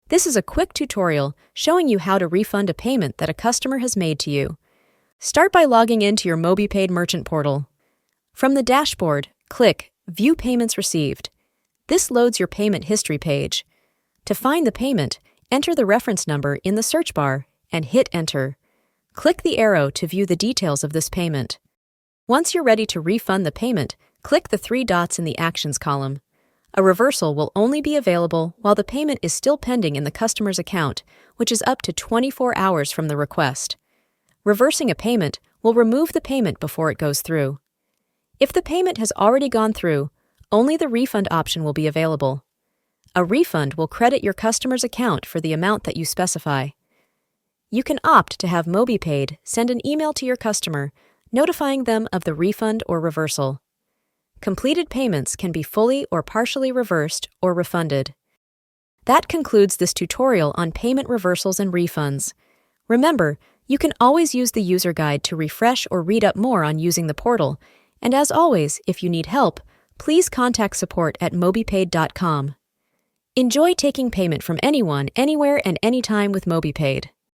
This is a quick tutorial showing you how to refund a payment that a customer has made to you. Start by logging into your MobiPaid merchant portal. From the dashboard, click View Payments Received. This loads your payment history page. To find the payment, enter the reference number in the search bar and hit Enter. Click the arrow to view the details of this payment. Once you're ready to refund the payment, click the 3 dots in the Actions column. A reversal will only be available while the payment is still pending in the customer's account, which is up to 24 hours from the request. Reversing a payment will remove the payment before it goes through. If the payment has already gone through, only the refund option will be available. A refund will credit your customer's account for the amount that you specify. You can opt to have MobiPaid send an email to your customer notifying them of the refund or reversal. Completed payments can be fully or partially reversed or refunded. That concludes this tutorial on payment reversals and refunds. Remember, you can always use the user guide to refresh or read up more on using the portal, and as always, if you need help, please contact support at mobipaid.com. Enjoy taking payment from anyone, anywhere, and anytime with MobiPaid.